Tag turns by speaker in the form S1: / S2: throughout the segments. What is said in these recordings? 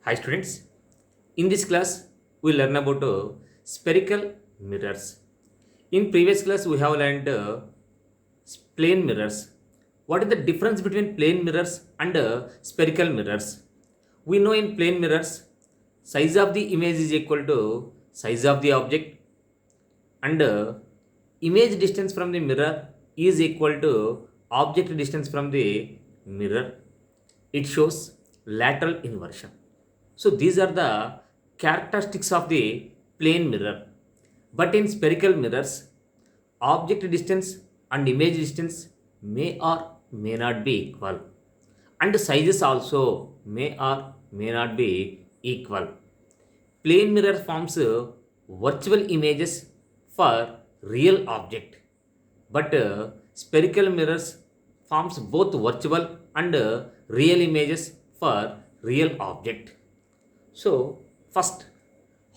S1: Hi students, in this class we learn about spherical mirrors. In previous class we have learned plane mirrors. What is the difference between plane mirrors and spherical mirrors? We know in plane mirrors size of the image is equal to size of the object and image distance from the mirror is equal to object distance from the mirror. It shows lateral inversion. So these are the characteristics of the plane mirror. But in spherical mirrors, object distance and image distance may or may not be equal, and the sizes also may or may not be equal. Plane mirror forms virtual images for real object, but spherical mirrors forms both virtual and real images for real object. So first,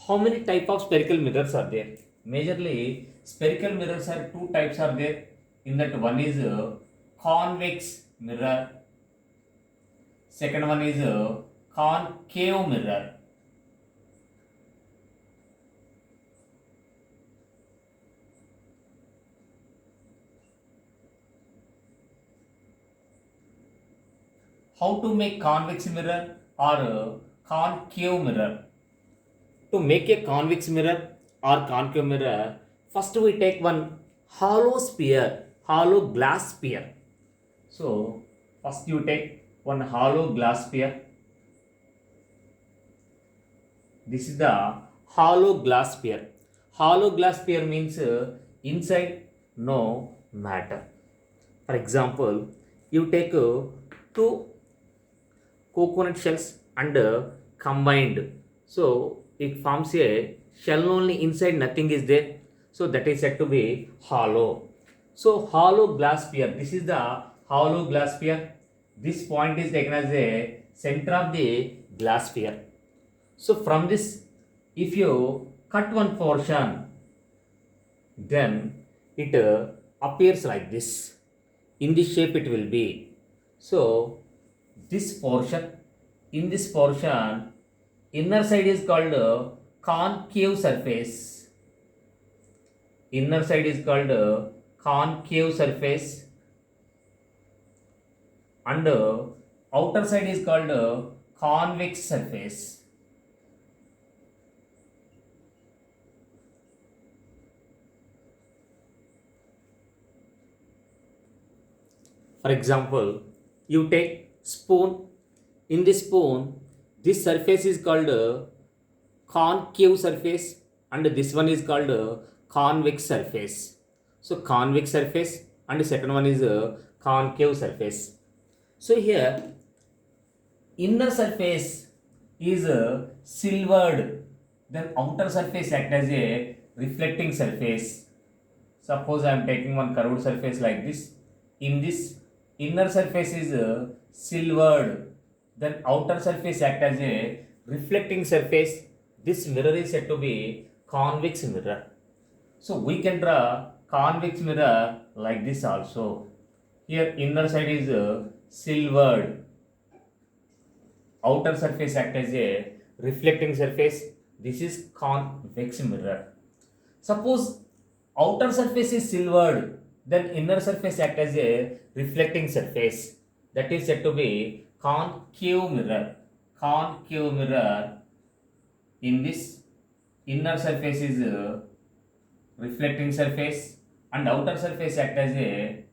S1: how many type of spherical mirrors are there? Majorly spherical mirrors are two types are there. In that, one is convex mirror, second one is concave mirror. How to make convex mirror or concave mirror? To make a convex mirror or concave mirror, first we take one hollow sphere, hollow glass sphere. So first you take one hollow glass sphere. This is the hollow glass sphere. Hollow glass sphere means inside no matter. For example, you take two coconut shells and combined. So it forms a shell only, inside nothing is there. So that is said to be hollow. So hollow glass sphere. This is the hollow glass sphere. This point is taken as a center of the glass sphere. So from this, if you cut one portion, then it appears like this. In this shape it will be. So this portion, in this portion, inner side is called concave surface. Inner side is called concave surface, and outer side is called convex surface. For example, you take spoon. In this spoon, this surface is called concave surface, and this one is called convex surface. So convex surface, and the second one is concave surface. So here inner surface is silvered, then outer surface act as a reflecting surface. Suppose I am taking one curved surface like this. In this, inner surface is silvered, then outer surface act as a reflecting surface. This mirror is said to be convex mirror. So we can draw convex mirror like this also. Here inner side is silvered, outer surface act as a reflecting surface. This is convex mirror. Suppose outer surface is silvered, then inner surface act as a reflecting surface. That is said to be concave mirror. Concave mirror. In this, inner surface is a reflecting surface, and outer surface act as a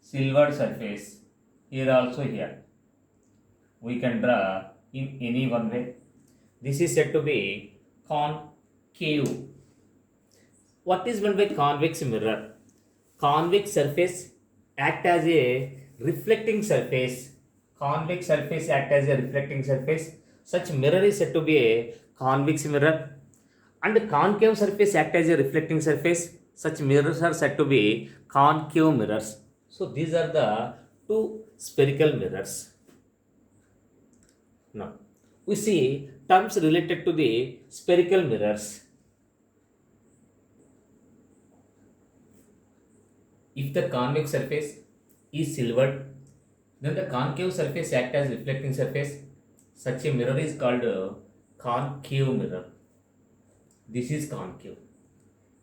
S1: silvered surface. Here also, here we can draw in any one way. This is said to be concave. What is meant by convex mirror? Convex surface act as a reflecting surface. Convex surface act as a reflecting surface. Such mirror is said to be a convex mirror. And the concave surface act as a reflecting surface. Such mirrors are said to be concave mirrors. So these are the two spherical mirrors. Now we see terms related to the spherical mirrors. If the convex surface is silvered, then the concave surface act as reflecting surface. Such a mirror is called a concave mirror. This is concave.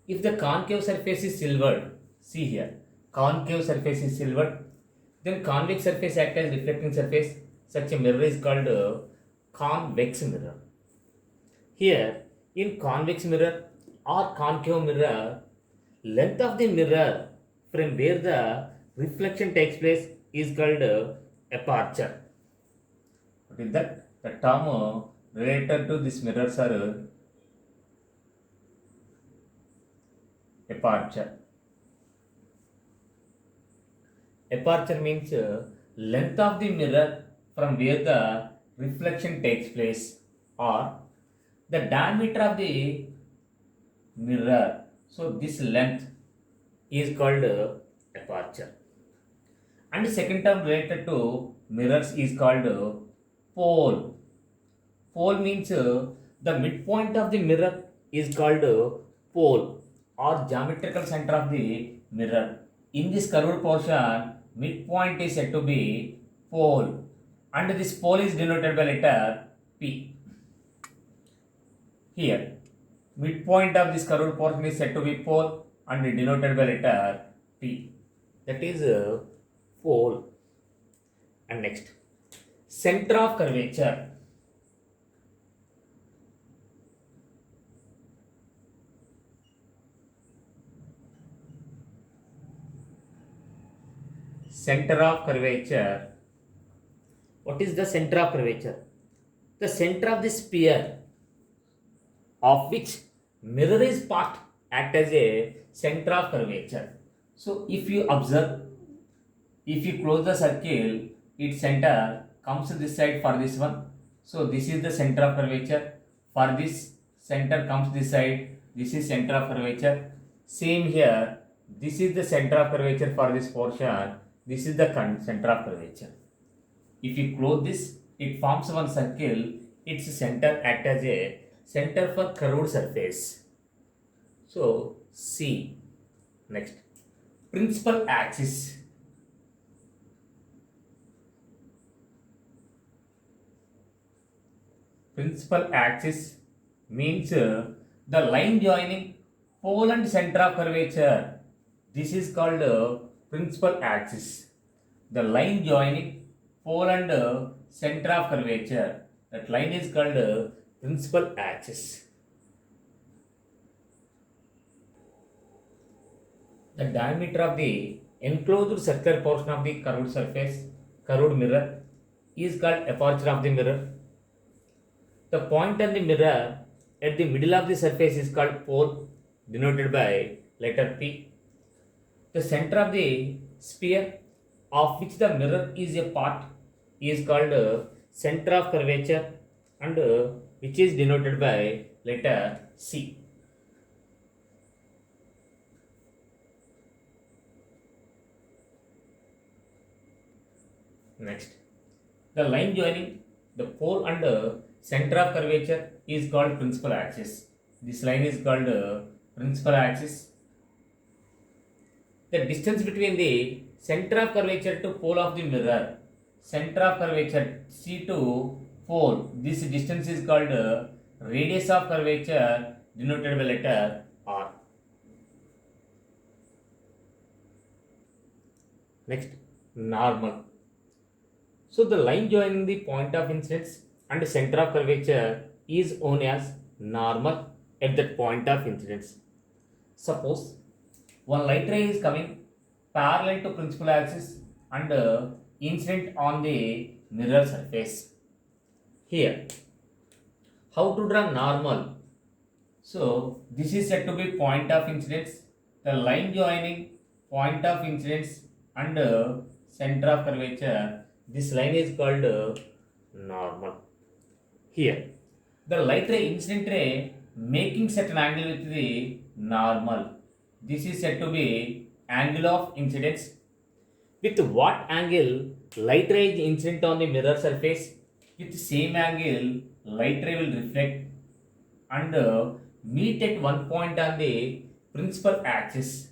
S1: If the concave surface is silvered, see here, concave surface is silvered, then convex surface acts as reflecting surface. Such a mirror is called a convex mirror. Here, in convex mirror or concave mirror, length of the mirror from where the reflection takes place is called aperture. What is that? The term related to this mirrors are aperture. Aperture means length of the mirror from where the reflection takes place, or the diameter of the mirror. So this length is called aperture. And the second term related to mirrors is called pole. Pole means the midpoint of the mirror is called pole or geometrical center of the mirror. In this curved portion, midpoint is said to be pole, and this pole is denoted by letter P. Here, midpoint of this curved portion is said to be pole and denoted by letter P. That is pole. And next, center of curvature. Center of curvature. What is the center of curvature? The center of the sphere of which mirror is part act as a center of curvature. So if you observe, if you close the circle, its center comes to this side for this one. So this is the center of curvature. For this center comes this side. This is center of curvature. Same here. This is the center of curvature for this portion. This is the center of curvature. If you close this, it forms one circle. Its center act as a center for curved surface. So C. Next, principal axis. Principal axis means the line joining pole and center of curvature. This is called principal axis. The line joining pole and center of curvature. That line is called principal axis. The diameter of the enclosed circular portion of the curved surface, curved mirror, is called aperture of the mirror. The point on the mirror at the middle of the surface is called pole, denoted by letter P. The center of the sphere of which the mirror is a part is called center of curvature, and which is denoted by letter C. Next, the line joining the pole and center of curvature is called principal axis. This line is called principal axis. The distance between the center of curvature to pole of the mirror, center of curvature C to pole, this distance is called radius of curvature, denoted by letter R. Next, normal. So the line joining the point of incidence and center of curvature is known as normal at that point of incidence. Suppose one light ray is coming parallel to principal axis and incident on the mirror surface. Here, how to draw normal? So this is said to be point of incidence. The line joining point of incidence and center of curvature, this line is called normal. Here, the light ray, incident ray, making certain angle with the normal. This is said to be angle of incidence. With what angle light ray is incident on the mirror surface? With same angle, light ray will reflect and meet at one point on the principal axis.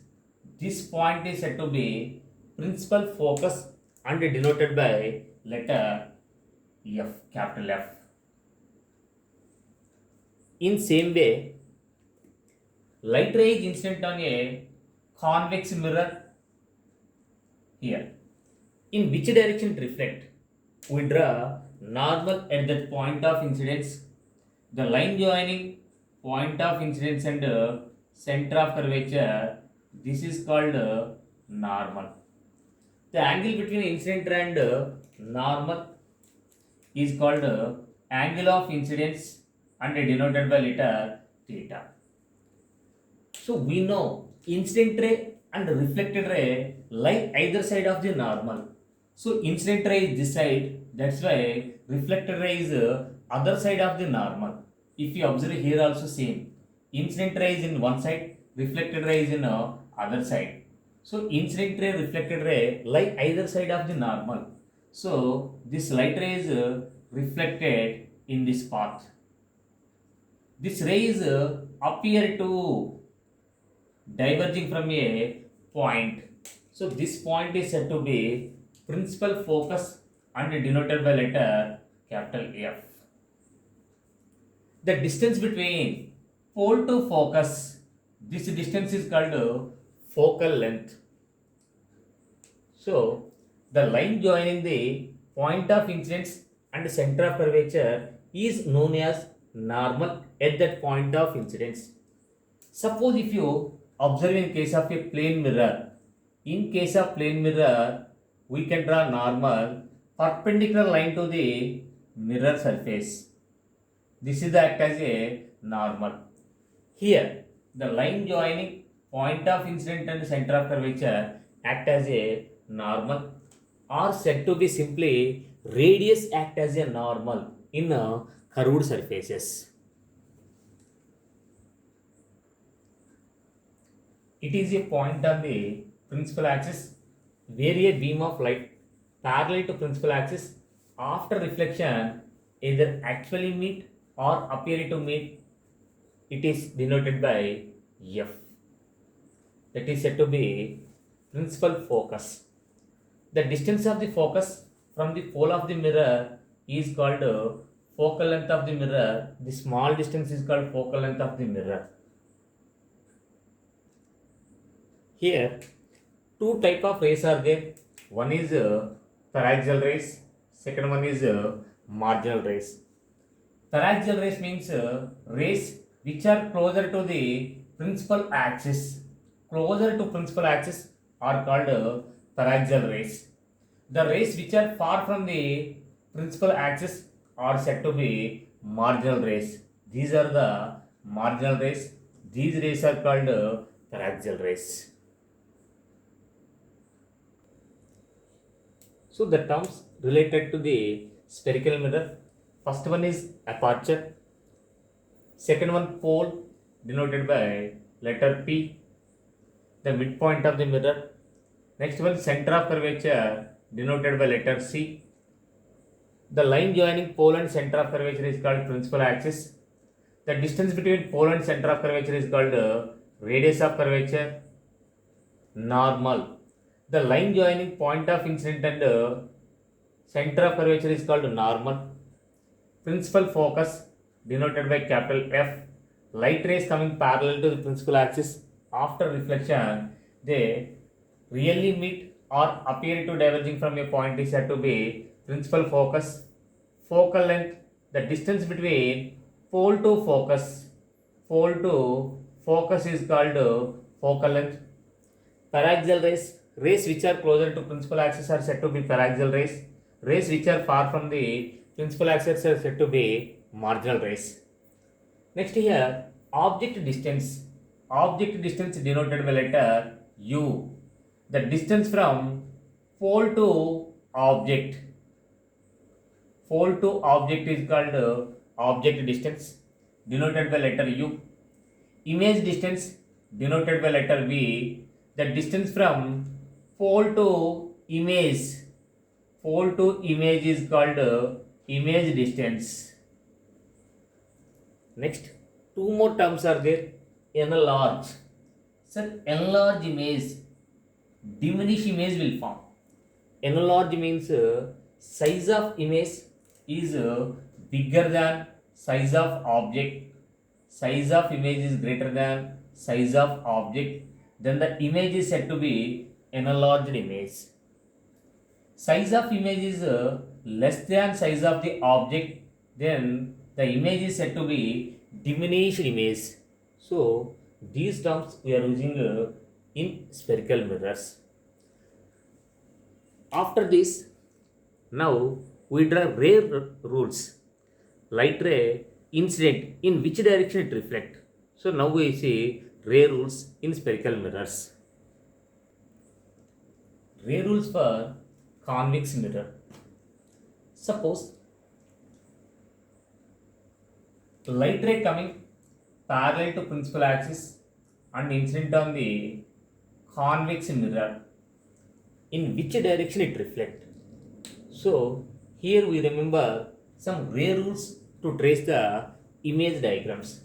S1: This point is said to be principal focus and denoted by letter F, capital F. In same way, light ray is incident on a convex mirror here. In which direction it reflect? We draw normal at that point of incidence. The line joining point of incidence and center of curvature, this is called normal. The angle between incident and normal is called angle of incidence and denoted by letter theta. So we know incident ray and reflected ray lie either side of the normal. So incident ray is this side, that's why reflected ray is other side of the normal. If you observe here also same. Incident ray is in one side, reflected ray is in other side. So incident ray, reflected ray lie either side of the normal. So this light ray is reflected in this path. This ray is appear to diverging from a point. So this point is said to be principal focus and denoted by letter capital F. The distance between pole to focus, this distance is called focal length. So the line joining the point of incidence and center of curvature is known as normal at that point of incidence. Suppose if you observe in case of a plane mirror, in case of plane mirror, we can draw normal perpendicular line to the mirror surface. This is act as a normal. Here, the line joining point of incident and center of curvature act as a normal, are said to be simply radius act as a normal in curved surfaces. It is a point on the principal axis where a beam of light parallel to principal axis after reflection either actually meet or appear to meet. It is denoted by F. That is said to be principal focus. The distance of the focus from the pole of the mirror is called focal length of the mirror. The small distance is called focal length of the mirror. Here, two type of rays are there. One is paraxial rays. Second one is marginal rays. Paraxial rays means rays which are closer to the principal axis. Closer to principal axis are called paraxial rays. The rays which are far from the principal axis are said to be marginal rays. These are the marginal rays. These rays are called paraxial rays. So the terms related to the spherical mirror, first one is aperture, second one pole denoted by letter P, the midpoint of the mirror, next one center of curvature denoted by letter C. The line joining pole and center of curvature is called principal axis. The distance between pole and center of curvature is called radius of curvature, normal. The line joining point of incident and center of curvature is called normal. Principal focus denoted by capital F. Light rays coming parallel to the principal axis after reflection, they really meet or appear to diverging from a point is said to be principal focus. Focal length, the distance between pole to focus is called focal length. Paraxial rays, rays which are closer to principal axis are said to be paraxial rays. Rays which are far from the principal axis are said to be marginal rays. Next here, object distance. Object distance denoted by letter U. The distance from pole to object. Pole to object is called object distance denoted by letter U. Image distance denoted by letter V. The distance from pole to image is called image distance. Next, two more terms are there. Enlarge. Sir, enlarge image, diminish image will form. Enlarge means size of image is bigger than size of object, size of image is greater than size of object, then the image is said to be enlarged image. Size of image is less than size of the object, then the image is said to be diminished image. So these terms we are using in spherical mirrors. After this, now we draw ray rules. Light ray incident, in which direction it reflect. So now we see ray rules in spherical mirrors. Ray rules for convex mirror. Suppose light ray coming parallel to principal axis and incident on the convex mirror, in which direction it reflect. So here we remember some ray rules to trace the image diagrams.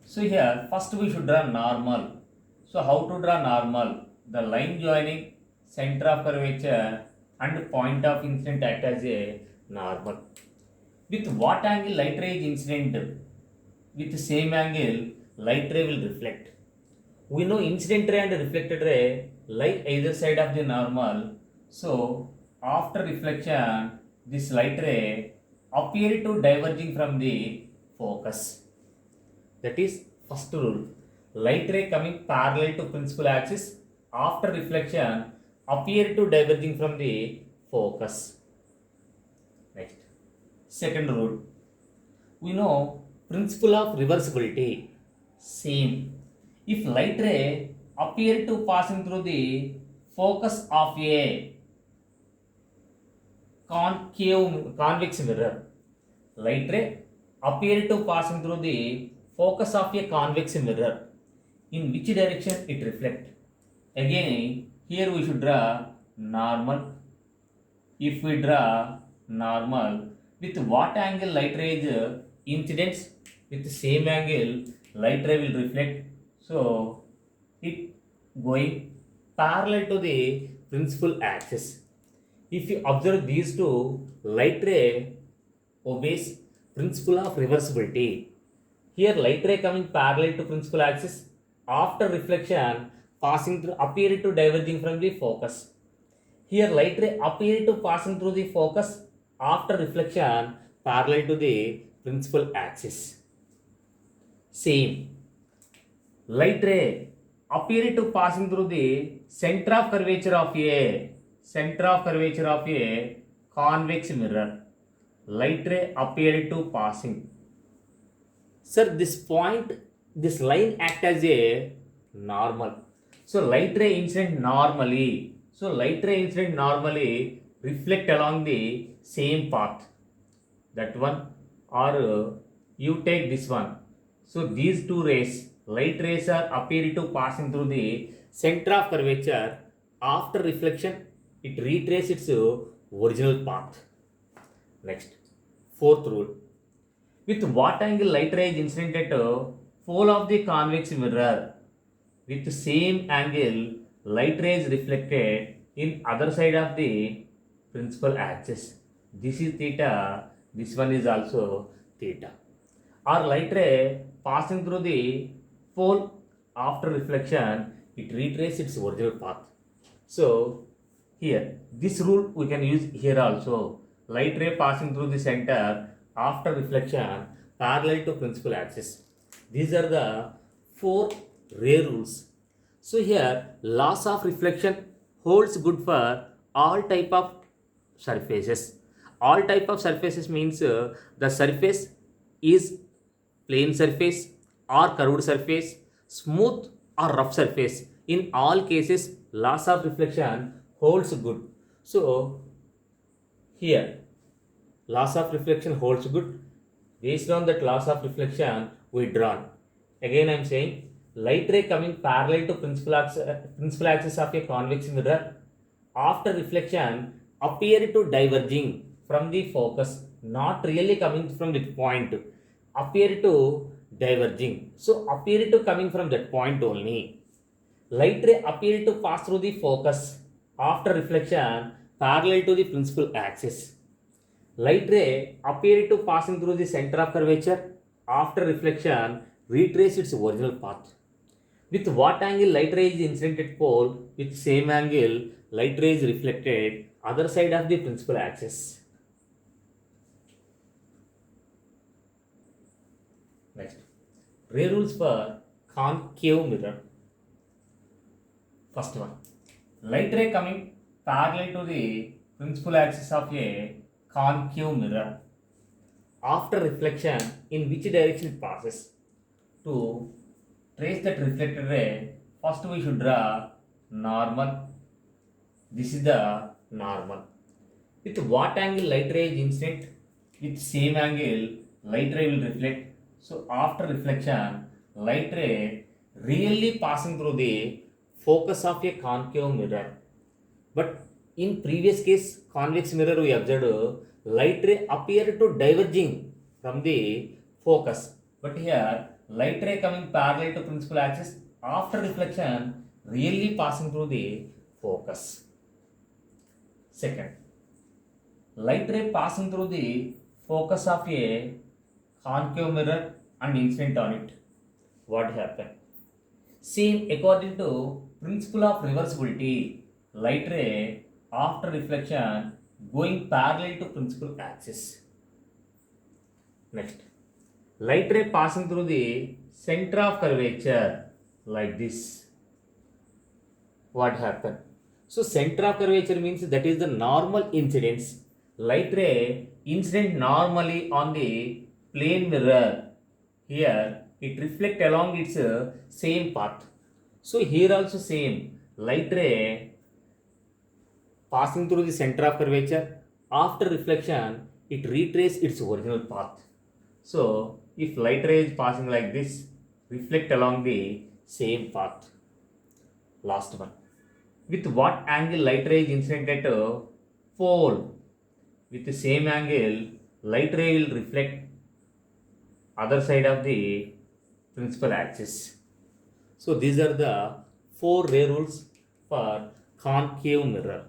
S1: So here first we should draw normal. So how to draw normal? The line joining center of curvature and point of incident act as a normal. With what angle light ray is incident? With the same angle light ray will reflect. We know incident ray and reflected ray lie either side of the normal. So after reflection, this light ray appear to diverging from the focus. That is first rule. Light ray coming parallel to principal axis after reflection appear to diverging from the focus. Next, second rule. We know principle of reversibility. Same. If light ray appear to passing through the focus of a convex mirror, light ray appear to passing through the focus of a convex mirror, in which direction it reflect. Again here we should draw normal. If we draw normal, with what angle light ray is incidence, with the same angle light ray will reflect. So it going parallel to the principal axis. If you observe these two, light ray obeys principle of reversibility. Here light ray coming parallel to principal axis after reflection passing through appear to diverging from the focus. Here light ray appear to passing through the focus after reflection parallel to the principal axis. Same. Light ray appear to passing through the center of curvature of a convex mirror. Light ray appear to passing. Sir, this point, this line act as a normal. So light ray incident normally. So light ray incident normally reflect along the same path. That one, or you take this one. So these two rays, light rays are appear to passing through the center of curvature. After reflection, it retraces its original path. Next, fourth rule. With what angle light ray is incident at pole of the convex mirror? With the same angle, light ray is reflected in other side of the principal axis. This is theta, this one is also theta. Or light ray passing through the pole after reflection, it retraces its original path. So here, this rule we can use here also. Light ray passing through the center after reflection parallel to principal axis. These are the four ray rules. So here laws of reflection holds good for all type of surfaces. All type of surfaces means the surface is plane surface or curved surface, smooth or rough surface. In all cases, laws of reflection holds good. So here laws of reflection holds good. Based on that laws of reflection, we draw. Again, I am saying light ray coming parallel to principal axis of a convex mirror after reflection appear to diverging from the focus, not really coming from the point. Appear to diverging. So appear to coming from that point only. Light ray appear to pass through the focus after reflection parallel to the principal axis. Light ray appear to passing through the center of curvature. After reflection, retrace its original path. With what angle light ray is incident at pole, with same angle light ray is reflected other side of the principal axis. Next, ray rules for concave mirror. First one, light ray coming parallel to the principal axis of a concave mirror. After reflection, in which direction it passes? To trace that reflected ray, first we should draw normal. This is the normal. With what angle light ray is incident? With same angle, light ray will reflect. So after reflection, light ray really passing through the focus of a concave mirror. But in previous case, convex mirror we observed light ray appear to diverging from the focus. But here light ray coming parallel to principal axis after reflection really passing through the focus. Second, light ray passing through the focus of a concave mirror and incident on it. What happened? Same according to principle of reversibility, light ray after reflection going parallel to principal axis. Next, light ray passing through the center of curvature like this. What happened? So center of curvature means that is the normal incidence. Light ray incident normally on the plane mirror. Here it reflect along its same path. So here also same light ray passing through the center of curvature. After reflection, it retrace its original path. So if light ray is passing like this, reflect along the same path. Last one. With what angle light ray is incident at a pole? With the same angle, light ray will reflect other side of the principal axis. So these are the 4 ray rules for concave mirror.